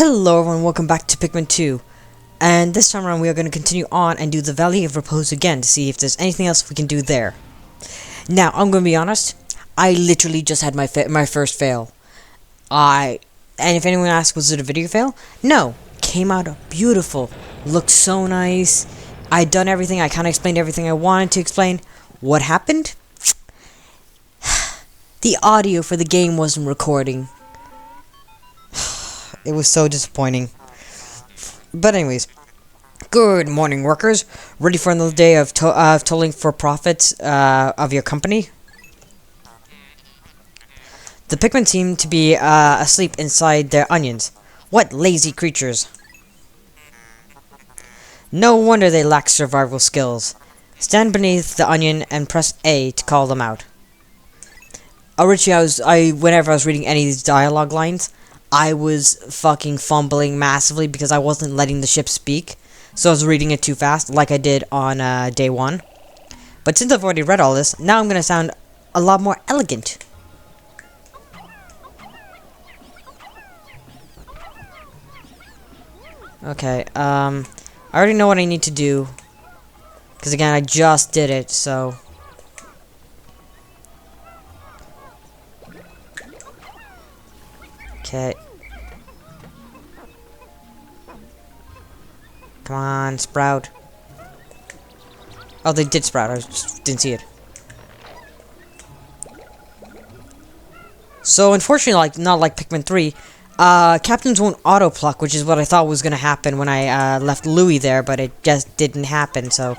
Hello everyone, welcome back to Pikmin 2. And this time around we are going to continue on and do the Valley of Repose again to see if there's anything else we can do there. Now, I'm going to be honest, I literally just had my first fail. And if anyone asks, was it a video fail? No, came out beautiful, looked so nice. I'd done everything, I kind of explained everything I wanted to explain. What happened? The audio for the game wasn't recording. It was so disappointing. But anyways, good morning, workers. Ready for another day of tolling for profits of your company? The Pikmin seem to be asleep inside their onions. What lazy creatures. No wonder they lack survival skills. Stand beneath the onion and press A to call them out. Originally, whenever I was reading any of these dialogue lines, I was fucking fumbling massively because I wasn't letting the ship speak. So I was reading it too fast, like I did on day 1. But since I've already read all this, now I'm going to sound a lot more elegant. Okay, I already know what I need to do. Because again, I just did it, so... Okay. Come on, sprout. Oh, they did sprout. I just didn't see it. So, unfortunately, not like Pikmin 3, captains won't auto-pluck, which is what I thought was going to happen when I left Louie there, but it just didn't happen, so...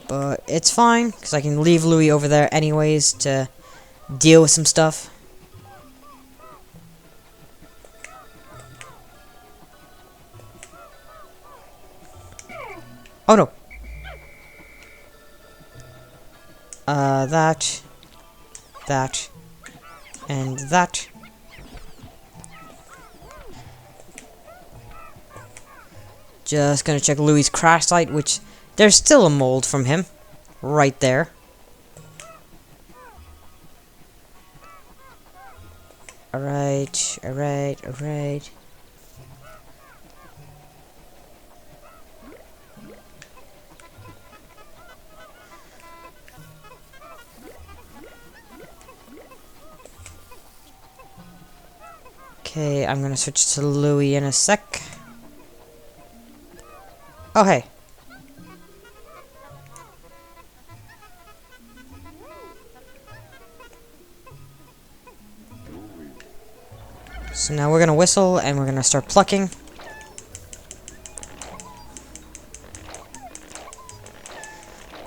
But it's fine, because I can leave Louie over there anyways to deal with some stuff. Oh no! That, and that. Just gonna check Louie's crash site, which there's still a mold from him, right there. Alright. Okay, I'm gonna switch to Louie in a sec. Oh, hey. So now we're gonna whistle and we're gonna start plucking.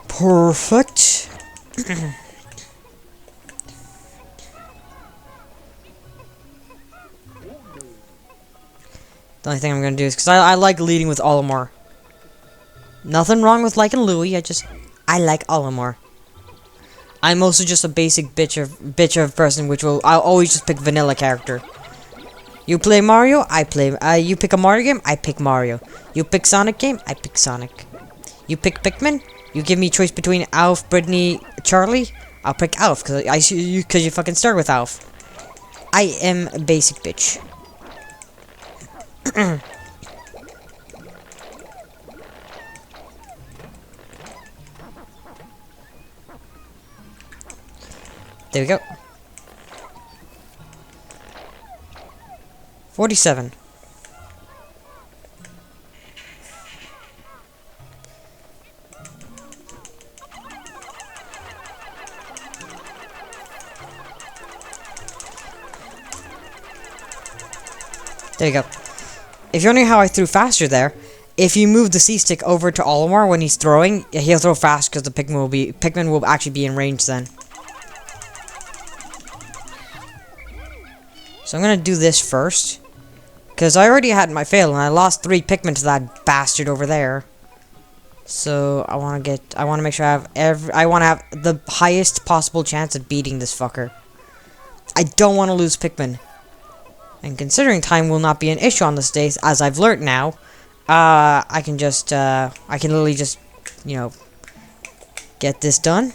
Perfect. The only thing I'm gonna do is because I like leading with Olimar. Nothing wrong with liking Louie. I like Olimar. I'm also just a basic bitch of person, I'll always just pick vanilla character. You play Mario, I play. You pick a Mario game, I pick Mario. You pick Sonic game, I pick Sonic. You pick Pikmin, you give me choice between Alf, Brittany, Charlie, I'll pick Alf because you fucking start with Alf. I am a basic bitch. There we go. 47. There you go. If you're wondering how I threw faster there, if you move the C-stick over to Olimar when he's throwing, he'll throw fast because the Pikmin will actually be in range then. So I'm gonna do this first, because I already had my fail and I lost 3 Pikmin to that bastard over there. So I want to make sure I want to have the highest possible chance at beating this fucker. I don't want to lose Pikmin. And considering time will not be an issue on this day, as I've learnt now, I can literally just, you know, get this done.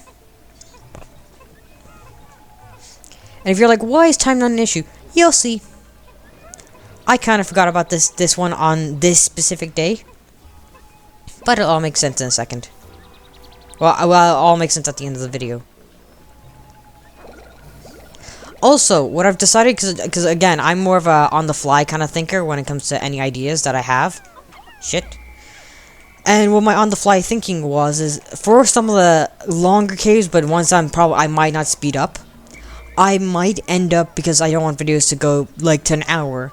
And if you're like, why is time not an issue? You'll see. I kind of forgot about this one on this specific day. But it'll all make sense in a second. Well, it'll all make sense at the end of the video. Also, what I've decided, because again, I'm more of a on-the-fly kind of thinker when it comes to any ideas that I have. Shit. And what my on-the-fly thinking is for some of the longer caves, but ones I might not speed up, I might end up, because I don't want videos to go, like, to an hour,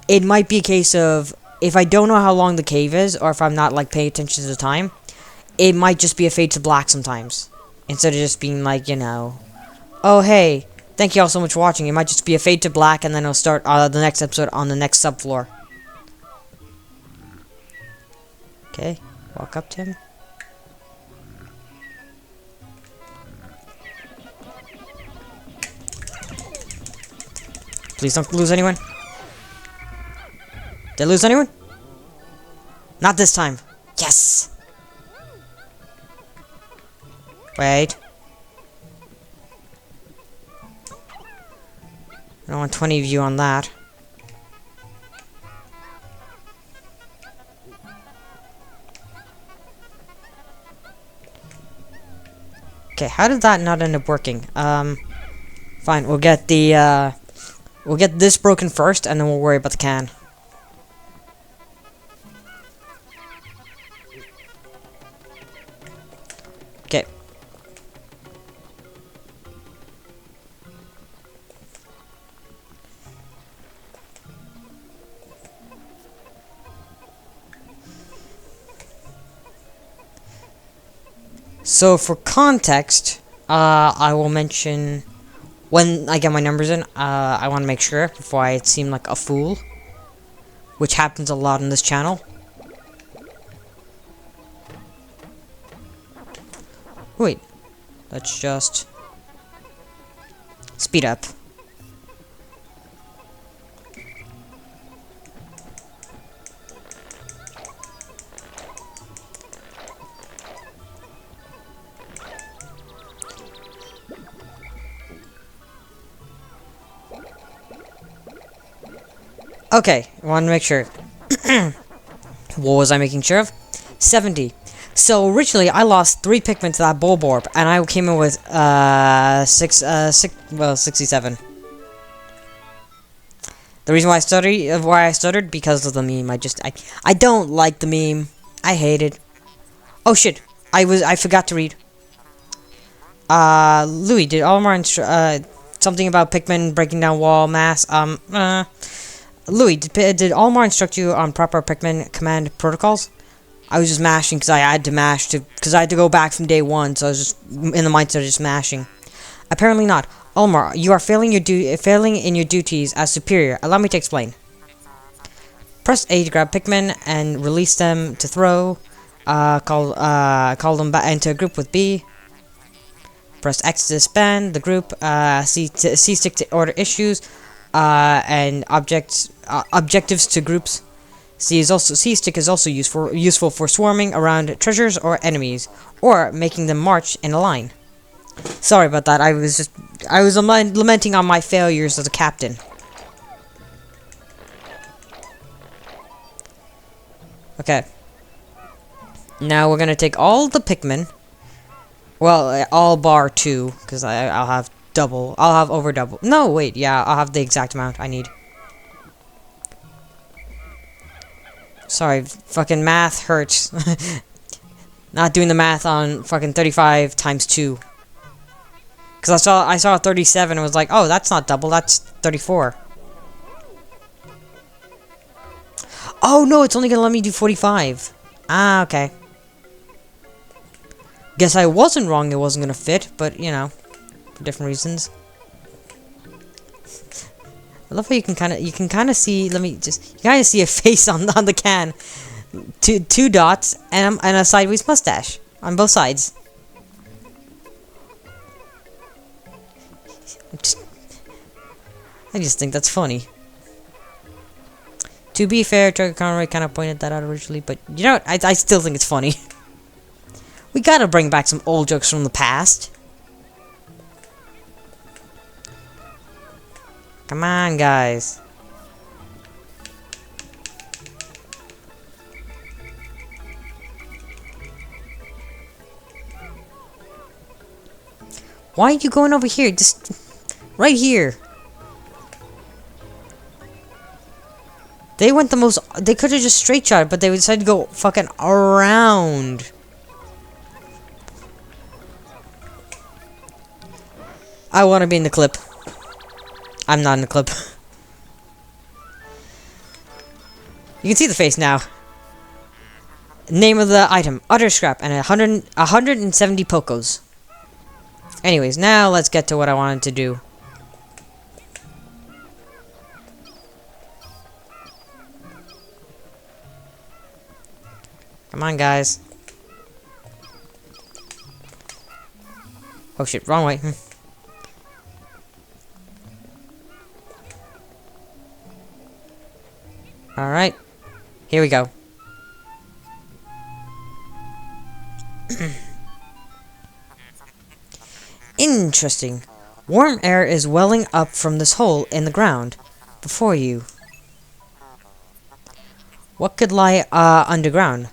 it might be a case of, if I don't know how long the cave is, or if I'm not, like, paying attention to the time, it might just be a fade to black sometimes. Instead of just being like, you know, oh, hey, thank you all so much for watching. It might just be a fade to black, and then it'll start the next episode on the next subfloor. Okay, walk up to him. Please don't lose anyone. Did I lose anyone? Not this time. Yes! Wait. I don't want 20 of you on that. Okay, how did that not end up working? Fine, we'll get the, we'll get this broken first, and then we'll worry about the can. Okay. So, for context, I will mention, when I get my numbers in, I want to make sure, before I seem like a fool, which happens a lot on this channel. Wait, let's just speed up. Okay, I want to make sure. What was I making sure of? 70. So originally, I lost 3 Pikmin to that Bulborb, and I came in with 67. The reason why I stuttered, because of the meme. I don't like the meme. I hate it. Oh shit! I forgot to read. Louis, did Olimar something about Pikmin breaking down wall mass? Louis, did Olimar instruct you on proper Pikmin command protocols? I was just mashing because I had to mash because I had to go back from day 1, so I was just in the mindset of just mashing. Apparently not. Olimar, you are failing in your duties as superior. Allow me to explain. Press A to grab Pikmin and release them to throw. Call them back into a group with B. Press X to disband the group. C stick to order issues. And objectives to groups. C stick is also useful for swarming around treasures or enemies, or making them march in a line. Sorry about that. I was lamenting on my failures as a captain. Okay. Now we're gonna take all the Pikmin. Well, all bar 2, because I'll have double. I'll have over double. No, wait. Yeah, I'll have the exact amount I need. Sorry, fucking math hurts. Not doing the math on fucking 35 times 2. Because I saw 37 and was like, oh, that's not double, that's 34. Oh, no, it's only going to let me do 45. Ah, okay. Guess I wasn't wrong it wasn't going to fit, but, you know, for different reasons. I love how you can kind of see. Let me just. You kind of see a face on the can, two dots, and a sideways mustache on both sides. I just think that's funny. To be fair, Trigger Conroy kind of pointed that out originally, but you know what? I still think it's funny. We gotta bring back some old jokes from the past. Come on, guys. Why are you going over here? Just right here. They went the most. They could have just straight shot, but they decided to go fucking around. I want to be in the clip. I'm not in the clip. You can see the face now. Name of the item: utter scrap, and 170 pokos. Anyways, now let's get to what I wanted to do. Come on, guys. Oh shit, wrong way. Alright. Here we go. Interesting. Warm air is welling up from this hole in the ground before you. What could lie underground?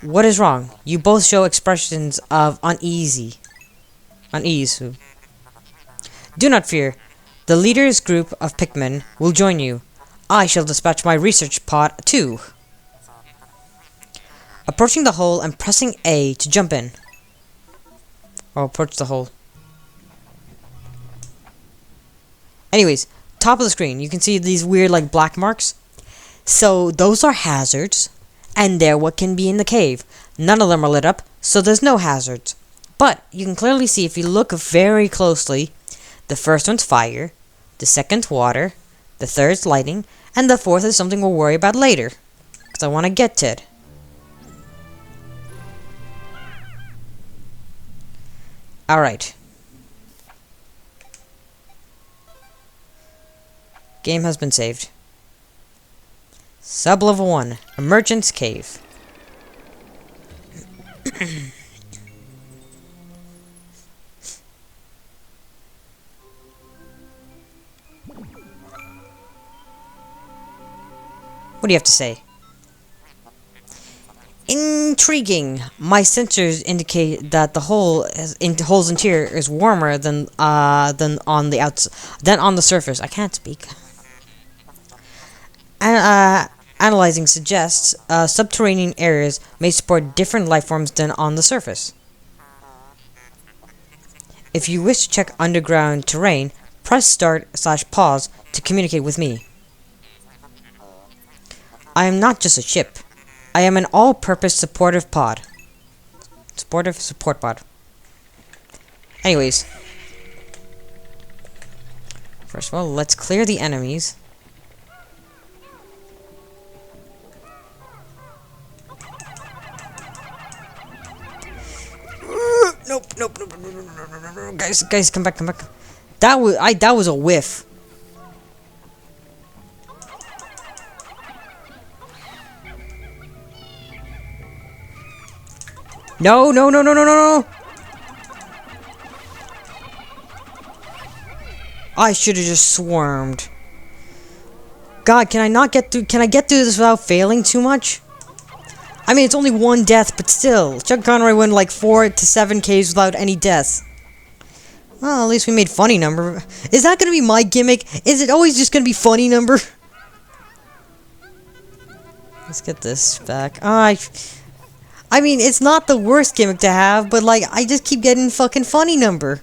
What is wrong? You both show expressions of unease. Do not fear. The leader's group of Pikmin will join you. I shall dispatch my research pod too. Approaching the hole and pressing A to jump in. Or approach the hole. Anyways, top of the screen, you can see these weird like black marks. So those are hazards, and they're what can be in the cave. None of them are lit up, so there's no hazards. But you can clearly see if you look very closely, the first one's fire, the second's water, the third's lightning, and the fourth is something we'll worry about later. Because I want to get to it. Alright. Game has been saved. Sub-level 1, a merchant's cave. What do you have to say? Intriguing. My sensors indicate that the hole's interior is warmer than on the surface. I can't speak. Analyzing suggests subterranean areas may support different life forms than on the surface. If you wish to check underground terrain, press start/pause to communicate with me. I am not just a ship. I am an all-purpose supportive pod. Support pod. Anyways. First of all, let's clear the enemies. Nope. Guys, come back. That was a whiff. No. I should have just swarmed. God, can I get through this without failing too much? I mean, it's only one death, but still. Chuck Conroy went like 4 to 7 Ks without any deaths. Well, at least we made funny number. Is that gonna be my gimmick? Is it always just gonna be funny number? Let's get this back. I mean, it's not the worst gimmick to have, but like, I just keep getting fucking funny number.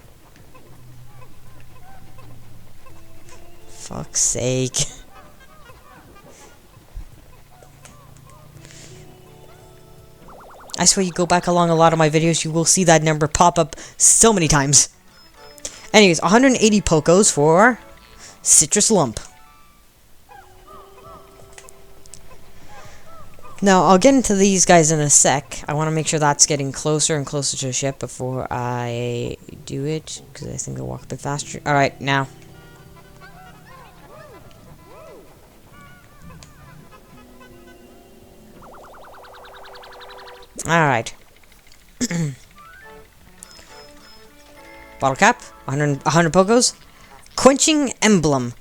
Fuck's sake. I swear you go back along a lot of my videos, you will see that number pop up so many times. Anyways, 180 pokos for Citrus Lump. Now, I'll get into these guys in a sec. I want to make sure that's getting closer and closer to the ship before I do it, because I think they'll walk a bit faster. Alright, now. Alright. Bottle cap, 100 pokos. Quenching Emblem.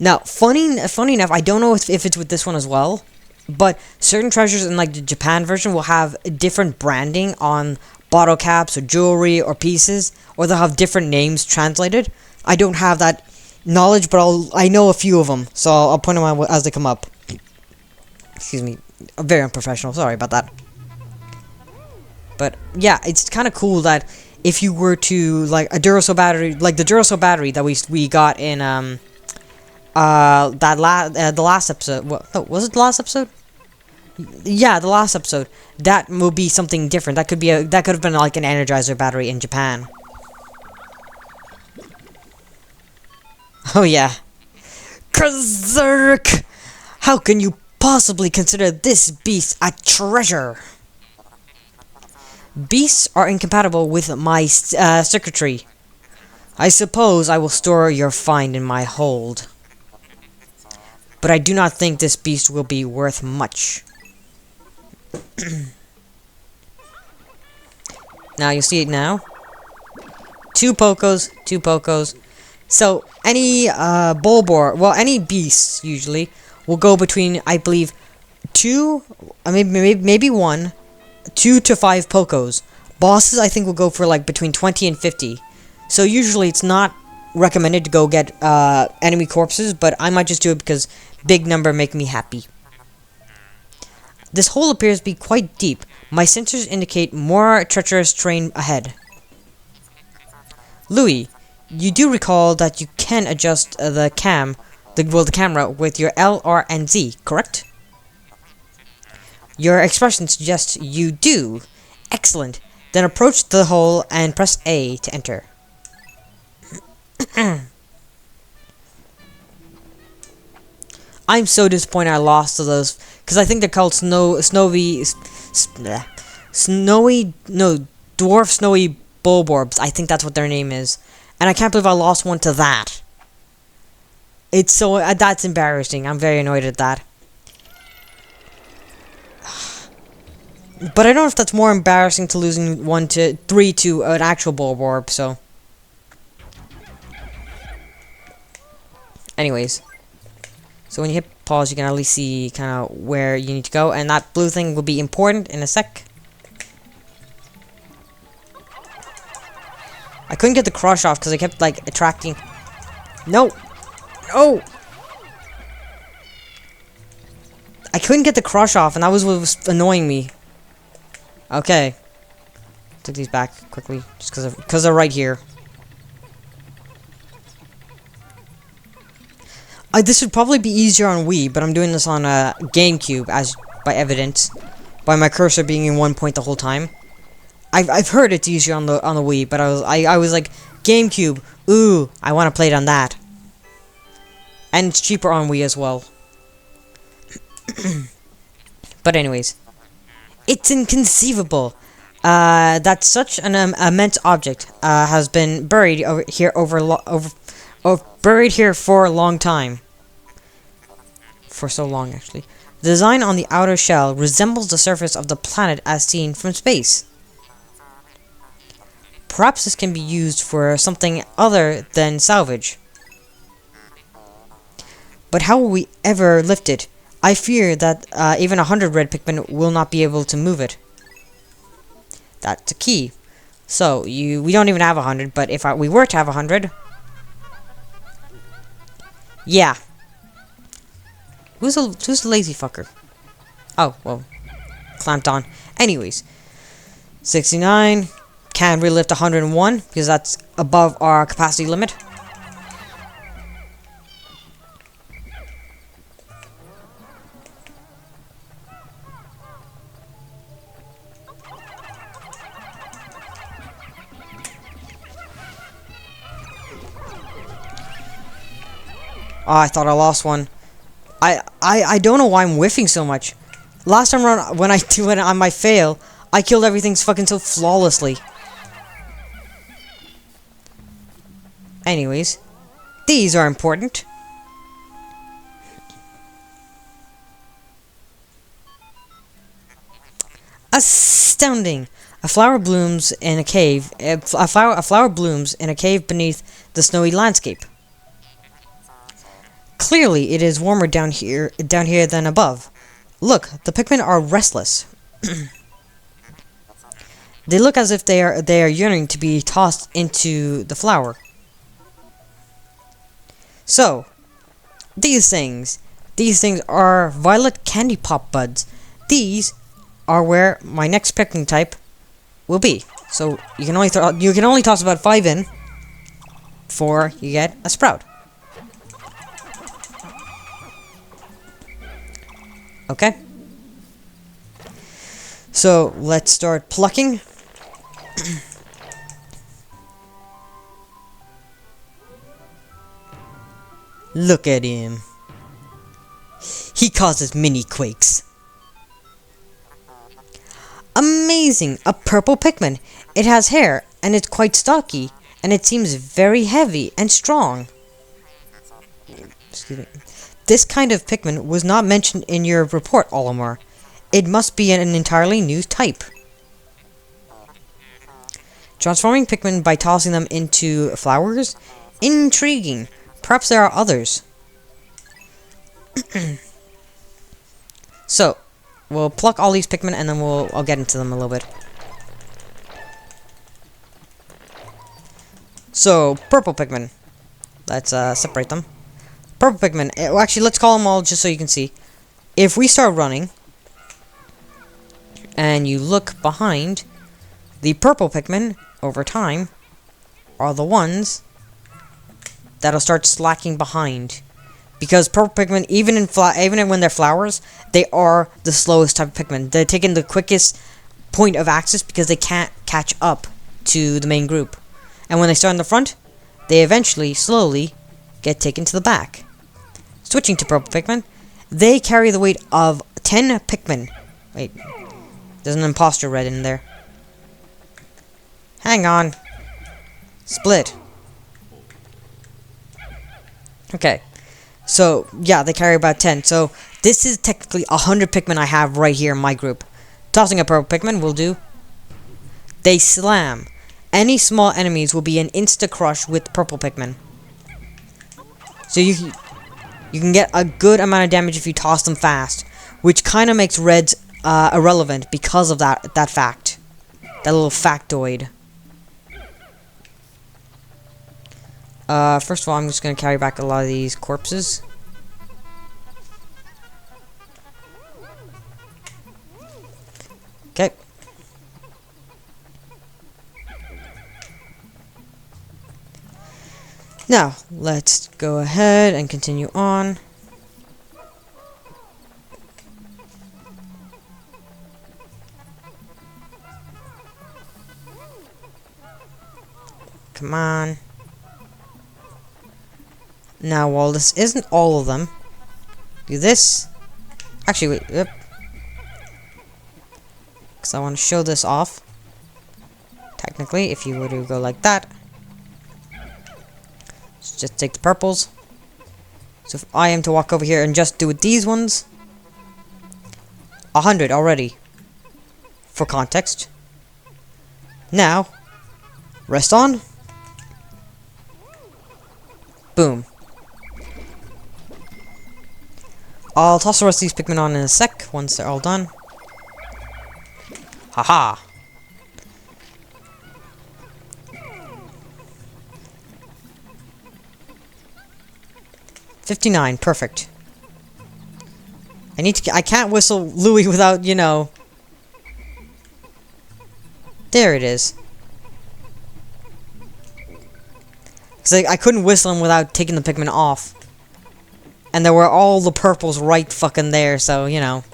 Now, funny enough, I don't know if it's with this one as well, but certain treasures in like the Japan version will have different branding on bottle caps or jewelry or pieces, or they'll have different names translated. I don't have that knowledge, but I know a few of them, so I'll point them out as they come up. Excuse me, I'm very unprofessional. Sorry about that. But yeah, it's kind of cool that if you were to like a Duracell battery, like the Duracell battery that we got in the last episode. What? No, was it the last episode? Yeah, the last episode. That will be something different. That could have been like an Energizer battery in Japan. Oh yeah. Berserk! How can you possibly consider this beast a treasure? Beasts are incompatible with my circuitry. I suppose I will store your find in my hold. But I do not think this beast will be worth much. Now, you'll see it now. Two Pokos. So, any Bulbor, well, any beasts, usually, will go between, I believe, 2, maybe 1, 2 to 5 Pokos. Bosses, I think, will go for, like, between 20 and 50. So, usually, it's not recommended to go get enemy corpses, but I might just do it because big number make me happy. This hole appears to be quite deep. My sensors indicate more treacherous terrain ahead. Louis, you do recall that you can adjust the camera with your L, R, and Z, correct? Your expression suggests you do. Excellent. Then approach the hole and press A to enter. I'm so disappointed I lost to those, because I think they're called dwarf snowy bulborbs. I think that's what their name is, and I can't believe I lost one to that. It's so that's embarrassing. I'm very annoyed at that. But I don't know if that's more embarrassing to losing 3 to an actual bulborb. So, anyways. So when you hit pause, you can at least see kind of where you need to go, and that blue thing will be important in a sec. I couldn't get the crush off because I kept like attracting. No. I couldn't get the crush off, and that was what was annoying me. Okay. Took these back quickly, just because they're right here. This would probably be easier on Wii, but I'm doing this on GameCube, as by evidence, by my cursor being in one point the whole time. I've heard it's easier on the Wii, but I was like, GameCube, ooh, I want to play it on that. And it's cheaper on Wii as well. But anyways, it's inconceivable that such an immense object has been buried buried here for a long time. For so long, actually. The design on the outer shell resembles the surface of the planet as seen from space. Perhaps this can be used for something other than salvage. But how will we ever lift it? I fear that even 100 red Pikmin will not be able to move it. That's a key. So, we don't even have 100, but if we were to have 100... Yeah. Who's the lazy fucker? Oh, well. Clamped on. Anyways. 69. Can't really lift 101, because that's above our capacity limit. Oh, I thought I lost one. I don't know why I'm whiffing so much. Last time around, when on my fail, I killed everything fucking so flawlessly. Anyways, these are important. Astounding! A flower blooms in a cave. A flower blooms in a cave beneath the snowy landscape. Clearly, it is warmer down here than above. Look, the Pikmin are restless. They look as if they are yearning to be tossed into the flower. So, these things are violet candy pop buds. These are where my next Pikmin type will be. So you can only toss about 5 in before you get a sprout. Okay. So let's start plucking. Look at him. He causes mini quakes. Amazing! A purple Pikmin. It has hair, and it's quite stocky, and it seems very heavy and strong. Excuse me. This kind of Pikmin was not mentioned in your report, Olimar. It must be an entirely new type. Transforming Pikmin by tossing them into flowers? Intriguing. Perhaps there are others. So, we'll pluck all these Pikmin and then I'll get into them a little bit. So, purple Pikmin. Let's separate them. Purple Pikmin. Well, actually, let's call them all just so you can see. If we start running, and you look behind, the purple Pikmin, over time, are the ones that'll start slacking behind. Because purple Pikmin, even when they're flowers, they are the slowest type of Pikmin. They're taking the quickest point of access because they can't catch up to the main group. And when they start in the front, they eventually, slowly, get taken to the back. Switching to purple Pikmin, they carry the weight of 10 Pikmin. Wait, there's an imposter red in there. Hang on. Split. Okay. So, yeah, they carry about 10. So, this is technically 100 Pikmin I have right here in my group. Tossing a purple Pikmin will do. They slam. Any small enemies will be an insta-crush with purple Pikmin. So you can get a good amount of damage if you toss them fast. Which kind of makes reds irrelevant because of that fact. That little factoid. First of all, I'm just going to carry back a lot of these corpses. Okay. Now, let's go ahead and continue on. Come on. Now, while this isn't all of them, do this. Actually, wait, yep. Because I want to show this off. Technically, if you were to go like that. So just take the purples. So if I am to walk over here and just do with these ones. 100 already. For context. Now, rest on. Boom. I'll toss the rest of these Pikmin on in a sec, once they're all done. Haha. $59, perfect. I can't whistle Louie without, you know. There it is. Because I couldn't whistle him without taking the Pikmin off. And there were all the purples right fucking there, so, you know.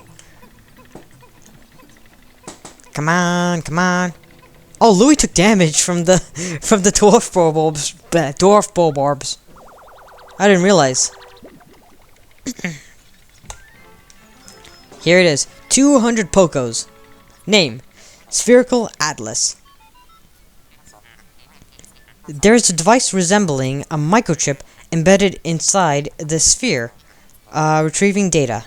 Come on, come on. Oh, Louis took damage from the dwarf bulbarbs. I didn't realize. Here it is. 200 Pokos. Name. Spherical Atlas. There's a device resembling a microchip embedded inside the sphere, retrieving data.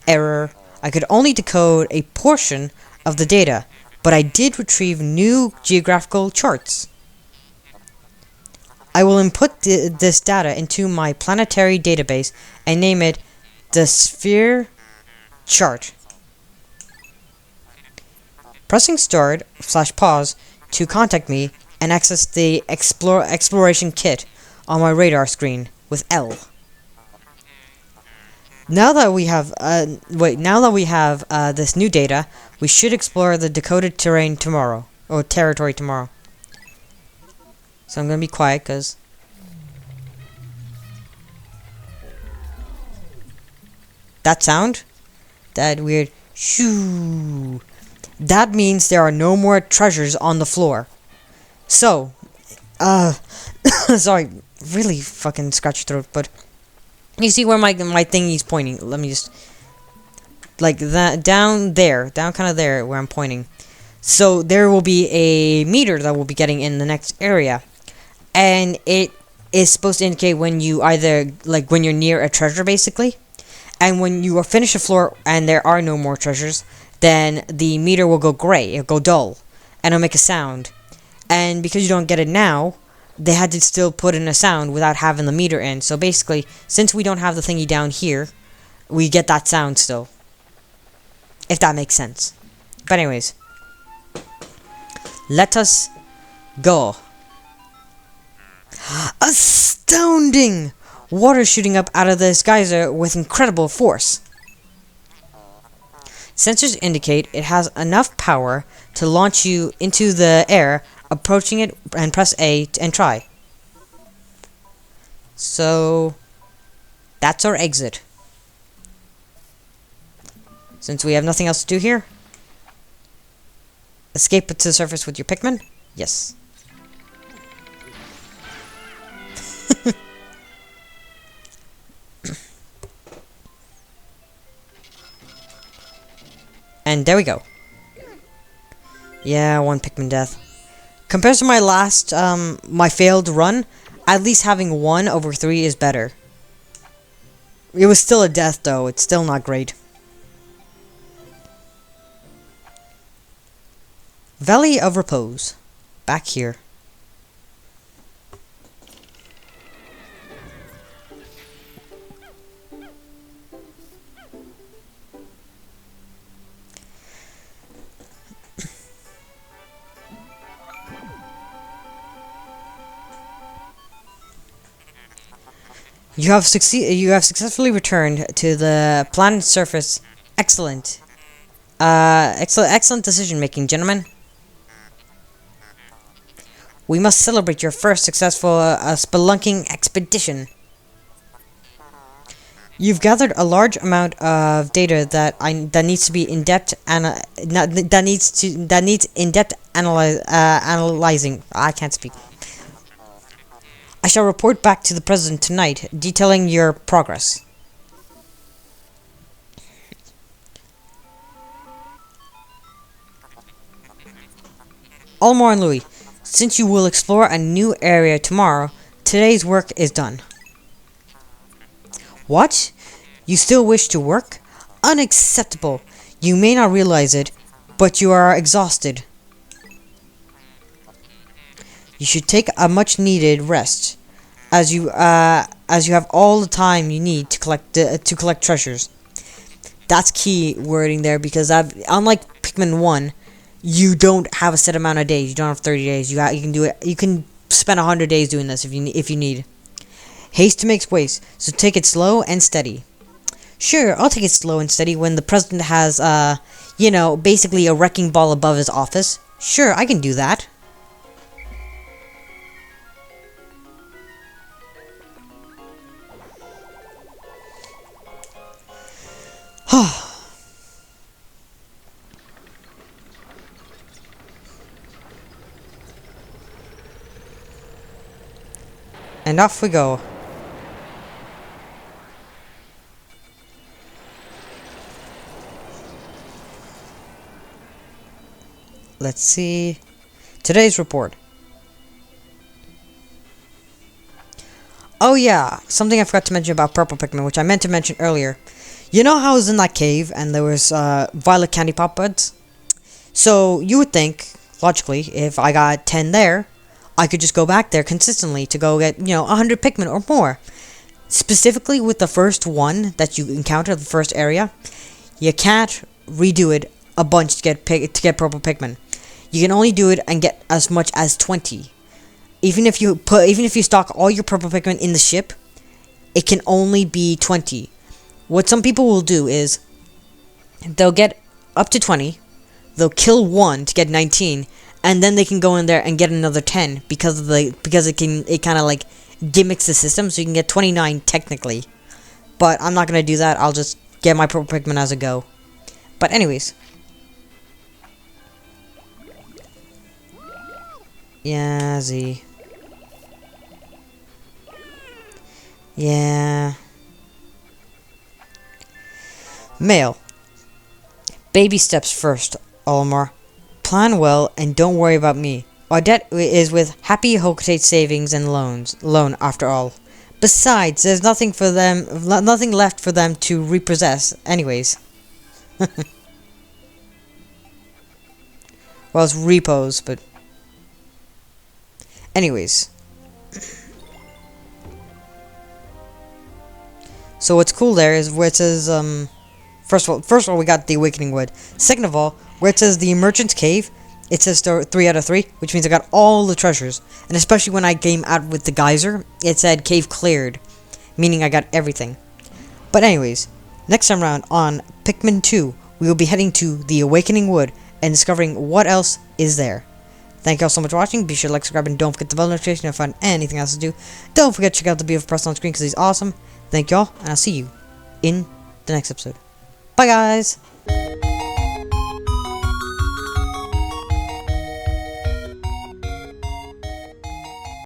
Error. I could only decode a portion of the data, but I did retrieve new geographical charts. I will input this data into my planetary database and name it the sphere chart. Pressing start/pause to contact me and access the exploration kit on my radar screen with L. Now that we have this new data, we should explore the decoded terrain tomorrow, or territory tomorrow. So I'm gonna be quiet, cause that sound, that weird shoo, that means there are no more treasures on the floor. So, sorry, really fucking scratchy throat, but you see where my thingy's pointing. Let me just, like that, down kind of there where I'm pointing. So there will be a meter that we'll be getting in the next area, and it is supposed to indicate when you either, like, when you're near a treasure, basically. And when you are finished the floor and there are no more treasures, then the meter will go gray, it'll go dull, and it'll make a sound. And because you don't get it now, they had to still put in a sound without having the meter in. So basically, since we don't have the thingy down here, we get that sound still. If that makes sense. But anyways, let us go. Astounding! Water shooting up out of this geyser with incredible force. Sensors indicate it has enough power to launch you into the air. Approaching it and press A and try. So that's our exit. Since we have nothing else to do here, escape to the surface with your Pikmin? Yes. And there we go. Yeah, one Pikmin death. Compared to my last, my failed run, at least having 1 over 3 is better. It was still a death, though. It's still not great. Valley of Repose. Back here. You have successfully returned to the planet's surface. Excellent. Excellent decision making, gentlemen. We must celebrate your first successful spelunking expedition. You've gathered a large amount of data that needs to be in-depth analyzing. I can't speak. I shall report back to the President tonight, detailing your progress. Olimar and Louis, since you will explore a new area tomorrow, today's work is done. What? You still wish to work? Unacceptable. You may not realize it, but you are exhausted. You should take a much-needed rest, as you have all the time you need to collect treasures. That's key wording there, because unlike Pikmin 1, you don't have a set amount of days. You don't have 30 days. You can do it. You can spend 100 days doing this if you need. Haste makes waste, so take it slow and steady. Sure, I'll take it slow and steady when the President has basically a wrecking ball above his office. Sure, I can do that. And off we go. Let's see. Today's report. Oh yeah, something I forgot to mention about purple Pikmin, which I meant to mention earlier. You know how I was in that cave and there was violet candy pop buds? So you would think, logically, if I got 10 there, I could just go back there consistently to go get, 100 Pikmin or more. Specifically with the first one that you encounter, the first area, you can't redo it a bunch to get purple Pikmin. You can only do it and get as much as 20. Even if you stock all your purple Pikmin in the ship, it can only be 20. What some people will do is they'll get up to 20, they'll kill one to get 19, and then they can go in there and get another 10 because it kind of like gimmicks the system, so you can get 29 technically. But I'm not gonna do that. I'll just get my purple Pikmin as I go. But anyways, yeah, Z. Yeah. Mail. Baby steps first, Olimar. Plan well and don't worry about me. Our debt is with Happy Hocotate Savings and Loan after all. Besides, there's nothing left for them to repossess anyways. Well, it's repos, but anyways. So what's cool there is where it says, first of all, we got the Awakening Wood. Second of all, where it says the Merchant's Cave, it says 3 out of 3, which means I got all the treasures. And especially when I came out with the geyser, it said Cave Cleared, meaning I got everything. But anyways, next time around on Pikmin 2, we will be heading to the Awakening Wood and discovering what else is there. Thank you all so much for watching. Be sure to like, subscribe, and don't forget the bell notification if you find anything else to do. Don't forget to check out the beautiful person on screen because he's awesome. Thank y'all, and I'll see you in the next episode. Bye, guys!